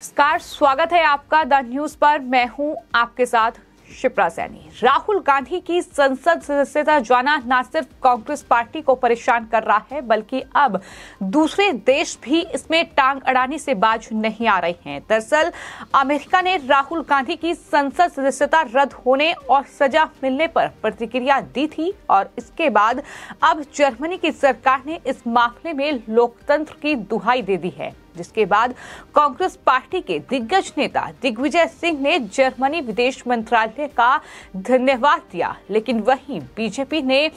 नमस्कार, स्वागत है आपका द न्यूज पर। मैं हूं आपके साथ शिप्रा सैनी। राहुल गांधी की संसद सदस्यता जाना न सिर्फ कांग्रेस पार्टी को परेशान कर रहा है, बल्कि अब दूसरे देश भी इसमें टांग अड़ाने से बाज नहीं आ रहे हैं। दरअसल अमेरिका ने राहुल गांधी की संसद सदस्यता रद्द होने और सजा मिलने पर प्रतिक्रिया दी थी और इसके बाद अब जर्मनी की सरकार ने इस मामले में लोकतंत्र की दुहाई दे दी है, जिसके बाद कांग्रेस पार्टी के दिग्गज नेता दिग्विजय सिंह ने जर्मनी विदेश मंत्रालय का धन्यवाद दिया। लेकिन वहीं बीजेपी ने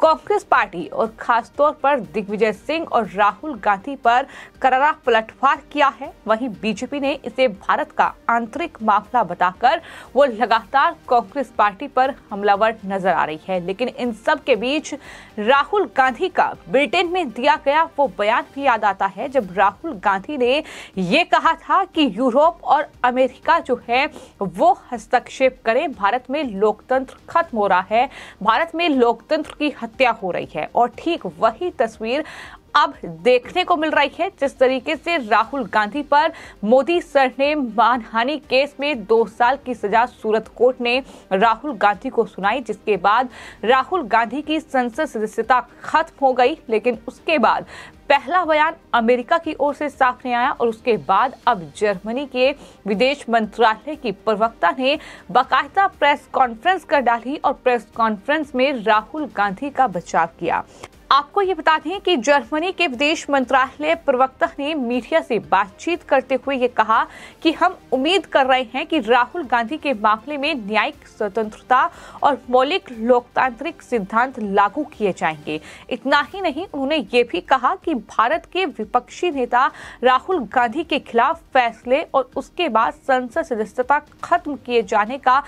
कांग्रेस पार्टी और खासतौर पर दिग्विजय सिंह और राहुल गांधी पर करारा पलटवार किया है। वहीं बीजेपी ने इसे भारत का आंतरिक मामला बताकर वो लगातार कांग्रेस पार्टी पर हमलावर नजर आ रही है। लेकिन इन सब के बीच राहुल गांधी का ब्रिटेन में दिया गया वो बयान भी याद आता है, जब राहुल गांधी ने ये कहा था कि यूरोप और अमेरिका जो है वो हस्तक्षेप करें, भारत में लोकतंत्र खत्म हो रहा है, भारत में लोकतंत्र की हत्या हो रही है। और ठीक वही तस्वीर अब देखने को मिल रही है, जिस तरीके से राहुल गांधी पर मोदी सर ने मानहानि केस में 2 साल की सजा सूरत कोर्ट ने राहुल गांधी को सुनाई, जिसके बाद राहुल गांधी की संसद सदस्यता खत्म हो गई। लेकिन उसके बाद पहला बयान अमेरिका की ओर से सामने आया और उसके बाद अब जर्मनी के विदेश मंत्रालय की प्रवक्ता ने बाकायदा प्रेस कॉन्फ्रेंस कर डाली और प्रेस कॉन्फ्रेंस में राहुल गांधी का बचाव किया। आपको ये बता दें कि जर्मनी के विदेश मंत्रालय प्रवक्ता ने मीडिया से बातचीत करते हुए ये कहा कि हम उम्मीद कर रहे हैं कि राहुल गांधी के मामले में न्यायिक स्वतंत्रता और मौलिक लोकतांत्रिक सिद्धांत लागू किए जाएंगे। इतना ही नहीं, उन्होंने ये भी कहा कि भारत के विपक्षी नेता राहुल गांधी के खिलाफ फैसले और उसके बाद संसद सदस्यता खत्म किए जाने का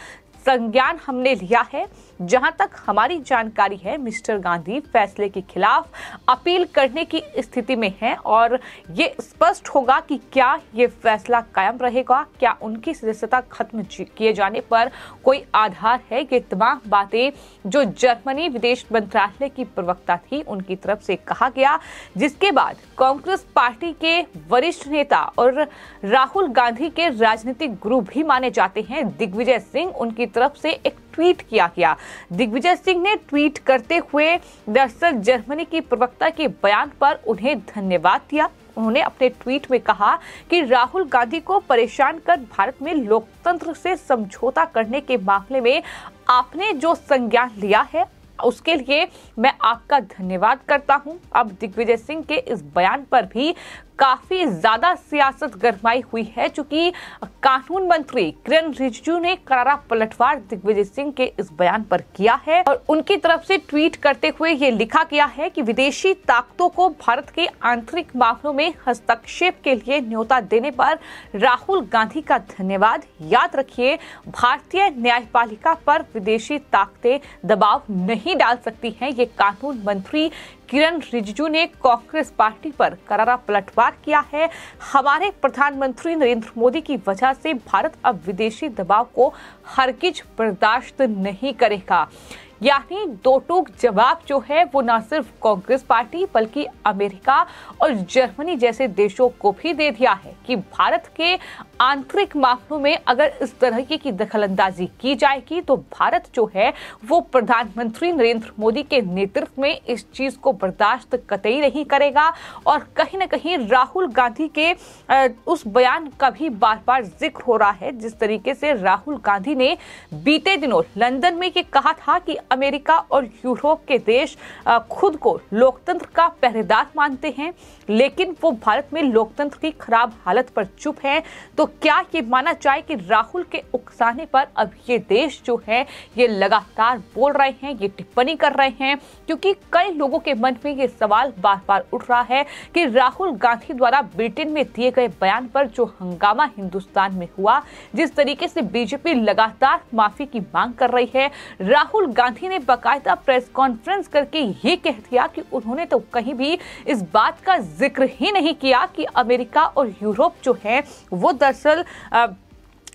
संज्ञान हमने लिया है। जहां तक हमारी जानकारी है, मिस्टर गांधी फैसले के खिलाफ अपील करने की स्थिति में हैं और ये स्पष्ट होगा कि क्या ये फैसला कायम रहेगा, क्या उनकी सदस्यता खत्म किए जाने पर कोई आधार है। ये तमाम बातें जो जर्मनी विदेश मंत्रालय की प्रवक्ता थी उनकी तरफ से कहा गया, जिसके बाद कांग्रेस पार्टी के वरिष्ठ नेता और राहुल गांधी के राजनीतिक गुरु भी माने जाते हैं दिग्विजय सिंह, उनकी तरफ से एक ट्वीट किया गया। दिग्विजय सिंह ने ट्वीट करते हुए दरअसल जर्मनी की प्रवक्ता के बयान पर उन्हें धन्यवाद दिया। उन्होंने अपने ट्वीट में कहा कि राहुल गांधी को परेशान कर भारत में लोकतंत्र से समझौता करने के मामले में आपने जो संज्ञान लिया है उसके लिए मैं आपका धन्यवाद करता हूं। अब दिग्विजय सिंह के इस बयान पर भी काफी ज्यादा सियासत गरमाई हुई है, चूंकि कानून मंत्री किरण रिजिजू ने करारा पलटवार दिग्विजय सिंह के इस बयान पर किया है और उनकी तरफ से ट्वीट करते हुए ये लिखा गया है कि विदेशी ताकतों को भारत के आंतरिक मामलों में हस्तक्षेप के लिए न्योता देने पर राहुल गांधी का धन्यवाद। याद रखिए, भारतीय न्यायपालिका पर विदेशी ताकतें दबाव नहीं डाल सकती हैं। ये कानून मंत्री किरण रिजिजू ने कांग्रेस पार्टी पर करारा पलटवार किया है। हमारे प्रधानमंत्री नरेंद्र मोदी की वजह से भारत अब विदेशी दबाव को हरगिज बर्दाश्त नहीं करेगा। यानी दो टूक जवाब जो है वो न सिर्फ कांग्रेस पार्टी बल्कि अमेरिका और जर्मनी जैसे देशों को भी दे दिया है कि भारत के आंतरिक मामलों में अगर इस तरह की दखलंदाजी की जाएगी तो भारत जो है वो प्रधानमंत्री नरेंद्र मोदी के नेतृत्व में इस चीज को बर्दाश्त कतई नहीं करेगा। और कहीं न कहीं राहुल गांधी के उस बयान का भी बार बार जिक्र हो रहा है, जिस तरीके से राहुल गांधी ने बीते दिनों लंदन में ये कहा था कि अमेरिका और यूरोप के देश खुद को लोकतंत्र का पहरेदार मानते हैं, लेकिन वो भारत में लोकतंत्र की खराब हालत पर चुप हैं। तो क्या ये माना जाए कि राहुल के उकसाने पर अब ये देश जो है ये लगातार बोल रहे हैं, ये टिप्पणी कर रहे हैं, क्योंकि कई लोगों के मन में ये सवाल बार बार उठ रहा है कि राहुल गांधी द्वारा ब्रिटेन में दिए गए बयान पर जो हंगामा हिंदुस्तान में हुआ, जिस तरीके से बीजेपी लगातार माफी की मांग कर रही है, राहुल गांधी ने बाकायदा प्रेस कॉन्फ्रेंस करके ये कह दिया कि उन्होंने तो कहीं भी इस बात का जिक्र ही नहीं किया कि अमेरिका और यूरोप जो है वो दरअसल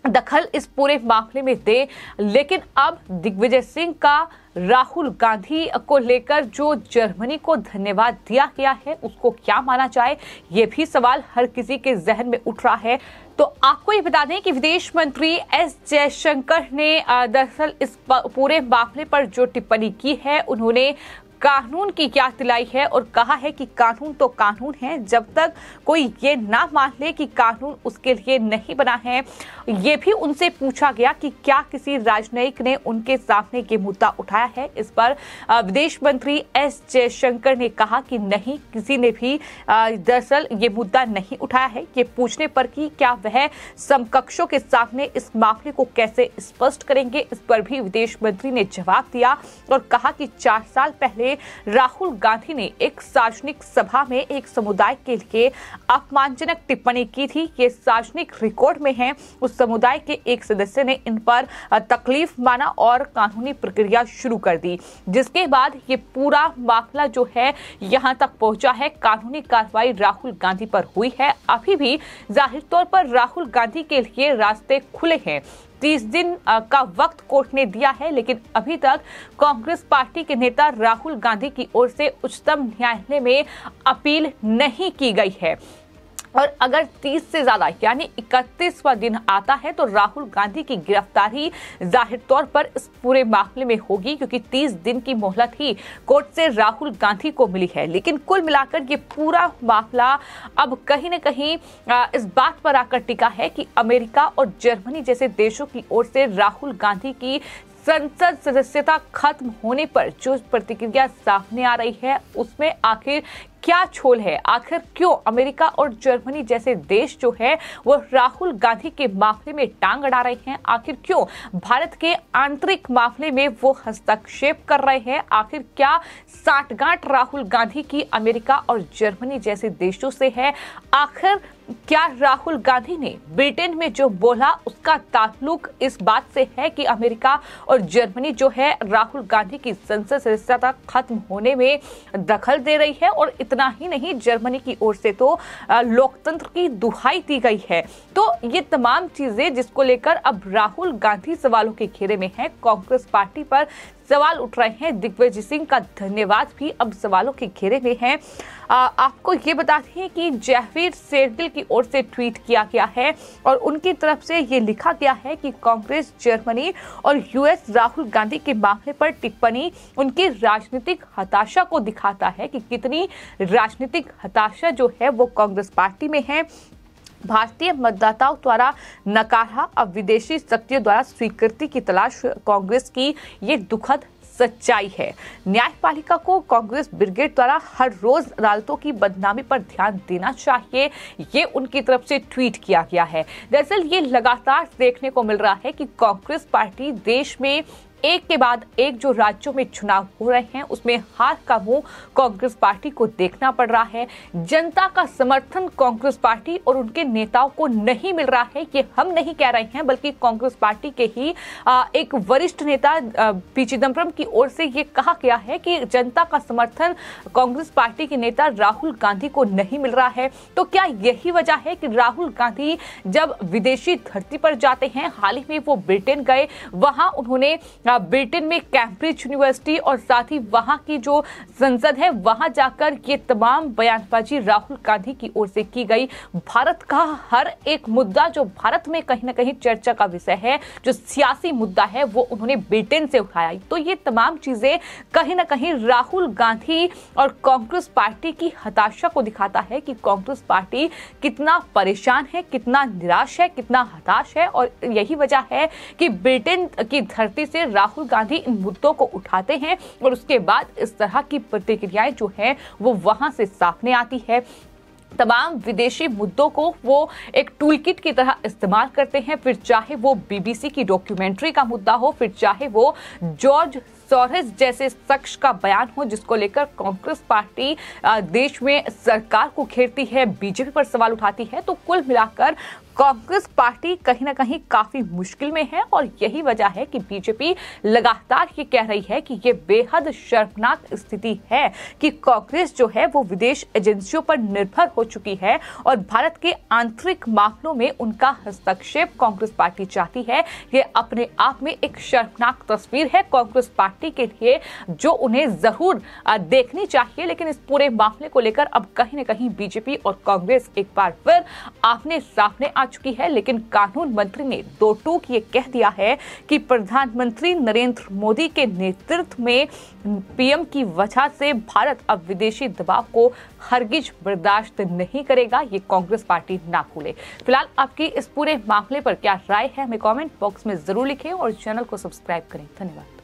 दखल इस पूरे मामले में दे। लेकिन अब दिग्विजय सिंह का राहुल गांधी को लेकर जो जर्मनी को धन्यवाद दिया गया है उसको क्या माना जाए, ये भी सवाल हर किसी के जहन में उठ रहा है। तो आपको ये बता दें कि विदेश मंत्री एस जयशंकर ने दरअसल इस पूरे मामले पर जो टिप्पणी की है, उन्होंने कानून की याद दिलाई है और कहा है कि कानून तो कानून है, जब तक कोई ये ना मान ले कि कानून उसके लिए नहीं बना है। ये भी उनसे पूछा गया कि क्या किसी राजनयिक ने उनके सामने ये मुद्दा उठाया है। इस पर विदेश मंत्री एस जयशंकर ने कहा कि नहीं, किसी ने भी दरअसल ये मुद्दा नहीं उठाया है। ये पूछने पर कि क्या वह समकक्षों के सामने इस मामले को कैसे स्पष्ट करेंगे, इस पर भी विदेश मंत्री ने जवाब दिया और कहा कि 4 साल पहले राहुल गांधी ने एक सार्वजनिक सभा में एक समुदाय के लिए अपमानजनक टिप्पणी की थी। ये सार्वजनिक रिकॉर्ड में है। उस समुदाय के एक सदस्य ने इन पर तकलीफ माना और कानूनी प्रक्रिया शुरू कर दी, जिसके बाद ये पूरा मामला जो है यहां तक पहुंचा है। कानूनी कार्रवाई राहुल गांधी पर हुई है। अभी भी जाहिर तौर पर राहुल गांधी के लिए रास्ते खुले हैं। 30 दिन का वक्त कोर्ट ने दिया है, लेकिन अभी तक कांग्रेस पार्टी के नेता राहुल गांधी की ओर से उच्चतम न्यायालय में अपील नहीं की गई है। और अगर 30 से ज्यादा यानी 31वां दिन आता है तो राहुल गांधी की गिरफ्तारी जाहिर तौर पर इस पूरे मामले में होगी, क्योंकि 30 दिन की मोहलत ही कोर्ट से राहुल गांधी को मिली है। लेकिन कुल मिलाकर ये पूरा मामला अब कहीं न कहीं इस बात पर आकर टिका है कि अमेरिका और जर्मनी जैसे देशों की ओर से राहुल गांधी की संसद सदस्यता खत्म होने पर जो प्रतिक्रिया सामने आ रही है, उसमें आखिर क्या छोल है। आखिर क्यों अमेरिका और जर्मनी जैसे देश जो है वो राहुल गांधी के मामले में टांग अड़ा रहे हैं। आखिर क्यों भारत के आंतरिक मामले में वो हस्तक्षेप कर रहे हैं। आखिर क्या साठगांठ राहुल गांधी की अमेरिका और जर्मनी जैसे देशों से है। आखिर क्या राहुल गांधी ने ब्रिटेन में जो बोला उसका ताल्लुक इस बात से है कि अमेरिका और जर्मनी जो है राहुल गांधी की संसद सदस्यता खत्म होने में दखल दे रही है। और इतना ही नहीं, जर्मनी की ओर से तो लोकतंत्र की दुहाई दी गई है। तो ये तमाम चीजें जिसको लेकर अब राहुल गांधी सवालों के घेरे में है। कांग्रेस पार्टी पर सवाल उठ रहे हैं। दिग्विजय सिंह का धन्यवाद भी अब सवालों के घेरे में है। आपको ये बताते हैं कि जयवीर शेरगिल की ओर से ट्वीट किया गया है और उनकी तरफ से ये लिखा गया है कि कांग्रेस, जर्मनी और यूएस राहुल गांधी के मामले पर टिप्पणी उनकी राजनीतिक हताशा को दिखाता है कि कितनी राजनीतिक हताशा जो है वो कांग्रेस पार्टी में है। भारतीय मतदाताओं द्वारा नकारा, अब विदेशी शक्तियों द्वारा स्वीकृति की तलाश कांग्रेस की ये दुखद सच्चाई है। न्यायपालिका को कांग्रेस ब्रिगेड द्वारा हर रोज अदालतों की बदनामी पर ध्यान देना चाहिए, ये उनकी तरफ से ट्वीट किया गया है। दरअसल ये लगातार देखने को मिल रहा है कि कांग्रेस पार्टी देश में एक के बाद एक जो राज्यों में चुनाव हो रहे हैं उसमें हार का मुंह कांग्रेस पार्टी को देखना पड़ रहा है। जनता का समर्थन कांग्रेस पार्टी और उनके नेताओं को नहीं मिल रहा है। ये हम नहीं कह रहे हैं, बल्कि कांग्रेस पार्टी के ही एक वरिष्ठ नेता पी चिदम्बरम की ओर से ये कहा गया है कि जनता का समर्थन कांग्रेस पार्टी के नेता राहुल गांधी को नहीं मिल रहा है। तो क्या यही वजह है कि राहुल गांधी जब विदेशी धरती पर जाते हैं, हाल ही में वो ब्रिटेन गए, वहां उन्होंने ब्रिटेन में कैम्ब्रिज यूनिवर्सिटी और साथ ही वहां की जो संसद है वहां जाकर ये तमाम बयानबाजी राहुल गांधी की ओर से की गई। भारत का हर एक मुद्दा जो भारत में कहीं ना कहीं चर्चा का विषय है, जो सियासी मुद्दा है, वो उन्होंने ब्रिटेन से उठाया। तो ये तमाम चीजें कहीं ना कहीं राहुल गांधी और कांग्रेस पार्टी की हताशा को दिखाता है कि कांग्रेस पार्टी कितना परेशान है, कितना निराश है, कितना हताश है। और यही वजह है कि ब्रिटेन की धरती से राहुल गांधी इन मुद्दों को उठाते हैं और उसके बाद इस तरह की प्रतिक्रियाएं जो है वो वहां से सामने आती है। तमाम विदेशी मुद्दों को वो एक टूल किट की तरह इस्तेमाल करते हैं, फिर चाहे वो बीबीसी की डॉक्यूमेंट्री का मुद्दा हो, फिर चाहे वो जॉर्ज सोरोस जैसे शख्स का बयान हो जिसको लेकर कांग्रेस पार्टी देश में सरकार को घेरती है, बीजेपी पर सवाल उठाती है। तो कुल मिलाकर कांग्रेस पार्टी कहीं ना कहीं काफी मुश्किल में है और यही वजह है कि बीजेपी लगातार ये कह रही है कि ये बेहद शर्मनाक स्थिति है कि कांग्रेस जो है वो विदेश एजेंसियों पर निर्भर हो चुकी है और भारत के आंतरिक मामलों में उनका हस्तक्षेप कांग्रेस पार्टी चाहती है। ये अपने आप में एक शर्मनाक तस्वीर है कांग्रेस पार्टी पार्टी के लिए जो उन्हें जरूर देखनी चाहिए। लेकिन इस पूरे मामले को लेकर अब कहीं न कहीं बीजेपी और कांग्रेस एक बार फिर आमने सामने आ चुकी है। लेकिन कानून मंत्री ने दो टूक ये कह दिया है कि प्रधानमंत्री नरेंद्र मोदी के नेतृत्व में पीएम की वजह से भारत अब विदेशी दबाव को हरगिज बर्दाश्त नहीं करेगा, ये कांग्रेस पार्टी ना भूले। फिलहाल आपकी इस पूरे मामले पर क्या राय है, हमें कमेंट बॉक्स में जरूर लिखें और चैनल को सब्सक्राइब करें। धन्यवाद।